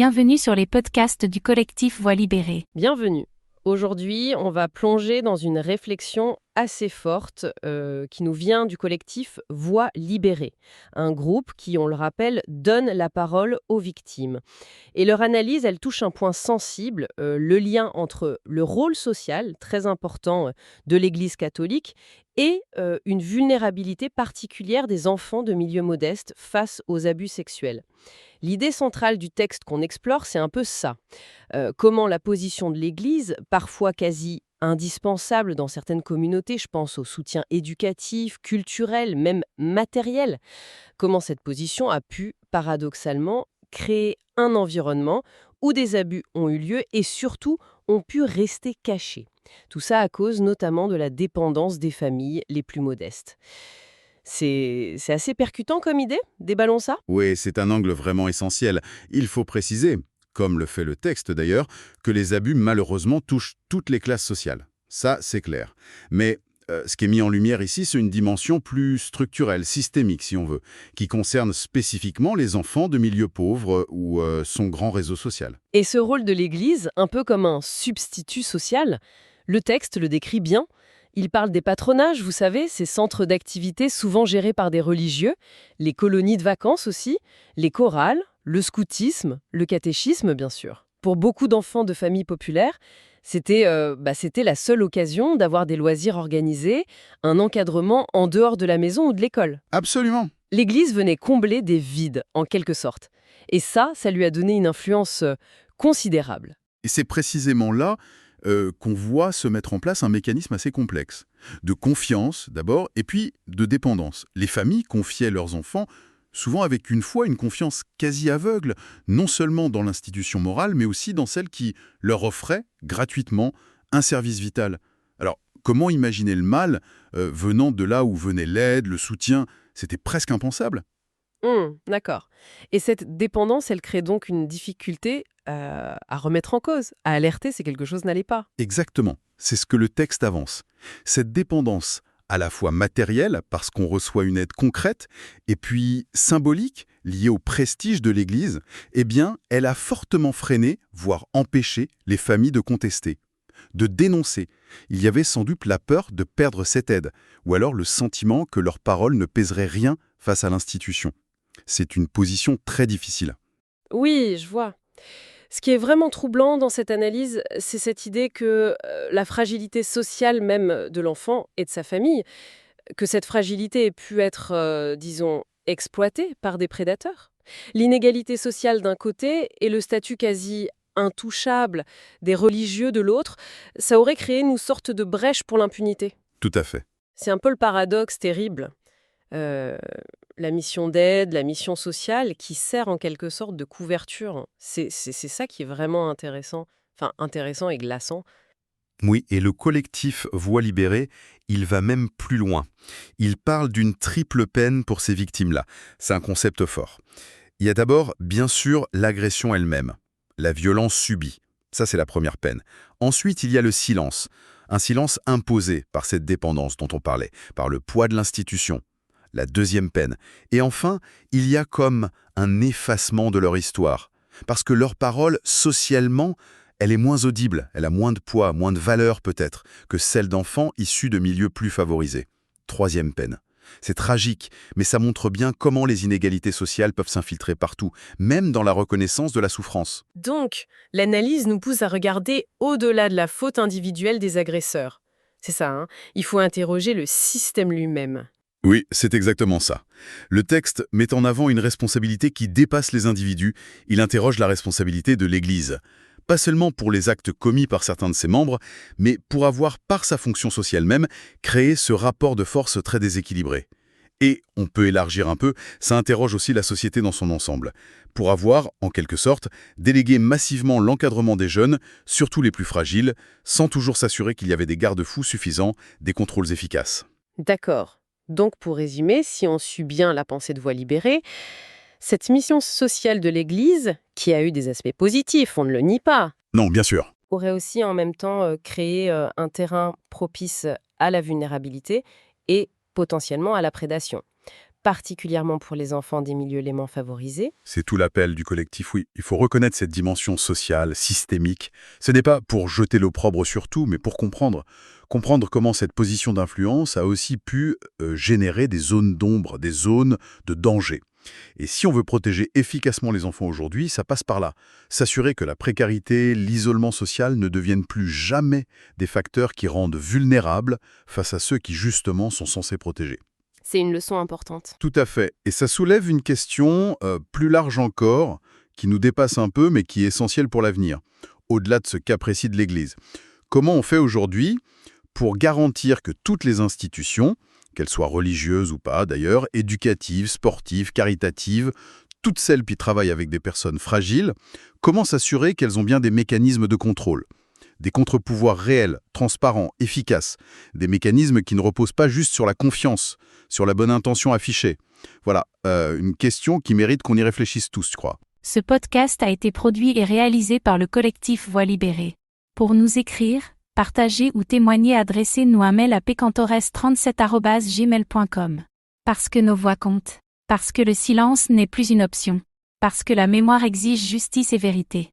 Bienvenue sur les podcasts du collectif Voix libérée. Bienvenue. Aujourd'hui, on va plonger dans une réflexion assez forte qui nous vient du collectif Voix libérée, un groupe qui, on le rappelle, donne la parole aux victimes. Et leur analyse, elle touche un point sensible, le lien entre le rôle social, très important, de l'Église catholique et une vulnérabilité particulière des enfants de milieux modestes face aux abus sexuels. L'idée centrale du texte qu'on explore, c'est un peu ça. Comment la position de l'Église, parfois quasi indispensable dans certaines communautés, je pense au soutien éducatif, culturel, même matériel, comment cette position a pu, paradoxalement, créer un environnement où des abus ont eu lieu et surtout ont pu rester cachés. Tout ça à cause notamment de la dépendance des familles les plus modestes. C'est assez percutant comme idée, déballons ça. Oui, c'est un angle vraiment essentiel. Il faut préciser, comme le fait le texte d'ailleurs, que les abus malheureusement touchent toutes les classes sociales. Ça, c'est clair. Mais ce qui est mis en lumière ici, c'est une dimension plus structurelle, systémique si on veut, qui concerne spécifiquement les enfants de milieux pauvres ou son grand réseau social. Et ce rôle de l'Église, un peu comme un substitut social, le texte le décrit bien. Il parle des patronages, vous savez, ces centres d'activité souvent gérés par des religieux, les colonies de vacances aussi, les chorales, le scoutisme, le catéchisme bien sûr. Pour beaucoup d'enfants de familles populaires, c'était la seule occasion d'avoir des loisirs organisés, un encadrement en dehors de la maison ou de l'école. Absolument. L'Église venait combler des vides, en quelque sorte. Et ça lui a donné une influence considérable. Et c'est précisément là qu'on voit se mettre en place un mécanisme assez complexe. De confiance, d'abord, et puis de dépendance. Les familles confiaient leurs enfants, souvent avec une foi, une confiance quasi aveugle, non seulement dans l'institution morale, mais aussi dans celle qui leur offrait, gratuitement, un service vital. Alors, comment imaginer le mal venant de là où venait l'aide, le soutien? C'était presque impensable. D'accord. Et cette dépendance, elle crée donc une difficulté à remettre en cause, à alerter si quelque chose n'allait pas. Exactement, c'est ce que le texte avance. Cette dépendance, à la fois matérielle, parce qu'on reçoit une aide concrète, et puis symbolique, liée au prestige de l'Église, eh bien, elle a fortement freiné, voire empêché, les familles de contester, de dénoncer. Il y avait sans doute la peur de perdre cette aide, ou alors le sentiment que leur parole ne pèserait rien face à l'institution. C'est une position très difficile. Oui, je vois. Ce qui est vraiment troublant dans cette analyse, c'est cette idée que la fragilité sociale même de l'enfant et de sa famille, que cette fragilité ait pu être, disons, exploitée par des prédateurs. L'inégalité sociale d'un côté et le statut quasi intouchable des religieux de l'autre, ça aurait créé une sorte de brèche pour l'impunité. Tout à fait. C'est un peu le paradoxe terrible. Euh, la mission d'aide, la mission sociale qui sert en quelque sorte de couverture. C'est ça qui est vraiment intéressant, enfin intéressant et glaçant. Oui, et le collectif Voix libérée, il va même plus loin. Il parle d'une triple peine pour ces victimes-là. C'est un concept fort. Il y a d'abord, bien sûr, l'agression elle-même, la violence subie. Ça, c'est la première peine. Ensuite, il y a le silence. Un silence imposé par cette dépendance dont on parlait, par le poids de l'institution. La deuxième peine. Et enfin, il y a comme un effacement de leur histoire. Parce que leur parole, socialement, elle est moins audible, elle a moins de poids, moins de valeur peut-être, que celle d'enfants issus de milieux plus favorisés. Troisième peine. C'est tragique, mais ça montre bien comment les inégalités sociales peuvent s'infiltrer partout, même dans la reconnaissance de la souffrance. Donc, l'analyse nous pousse à regarder au-delà de la faute individuelle des agresseurs. C'est ça, hein. Il faut interroger le système lui-même. Oui, c'est exactement ça. Le texte met en avant une responsabilité qui dépasse les individus, il interroge la responsabilité de l'Église. Pas seulement pour les actes commis par certains de ses membres, mais pour avoir, par sa fonction sociale même, créé ce rapport de force très déséquilibré. Et, on peut élargir un peu, ça interroge aussi la société dans son ensemble, pour avoir, en quelque sorte, délégué massivement l'encadrement des jeunes, surtout les plus fragiles, sans toujours s'assurer qu'il y avait des garde-fous suffisants, des contrôles efficaces. D'accord. Donc, pour résumer, si on suit bien la pensée de Voix libérée, cette mission sociale de l'Église, qui a eu des aspects positifs, on ne le nie pas, Non, bien sûr. aurait aussi en même temps créé un terrain propice à la vulnérabilité et potentiellement à la prédation. particulièrement pour les enfants des milieux les moins favorisés. C'est tout l'appel du collectif, oui. Il faut reconnaître cette dimension sociale, systémique. Ce n'est pas pour jeter l'opprobre sur tout, mais pour comprendre. Comprendre comment cette position d'influence a aussi pu générer des zones d'ombre, des zones de danger. Et si on veut protéger efficacement les enfants aujourd'hui, ça passe par là. S'assurer que la précarité, l'isolement social ne deviennent plus jamais des facteurs qui rendent vulnérables face à ceux qui justement sont censés protéger. C'est une leçon importante. Tout à fait. Et ça soulève une question plus large encore, qui nous dépasse un peu, mais qui est essentielle pour l'avenir, au-delà de ce cas précis de l'Église. Comment on fait aujourd'hui pour garantir que toutes les institutions, qu'elles soient religieuses ou pas d'ailleurs, éducatives, sportives, caritatives, toutes celles qui travaillent avec des personnes fragiles, comment s'assurer qu'elles ont bien des mécanismes de contrôle ? Des contre-pouvoirs réels, transparents, efficaces. Des mécanismes qui ne reposent pas juste sur la confiance, sur la bonne intention affichée. Voilà, une question qui mérite qu'on y réfléchisse tous, je crois. Ce podcast a été produit et réalisé par le collectif Voix libérée. Pour nous écrire, partager ou témoigner, adressez-nous un mail à pcantores37@gmail.com. Parce que nos voix comptent. Parce que le silence n'est plus une option. Parce que la mémoire exige justice et vérité.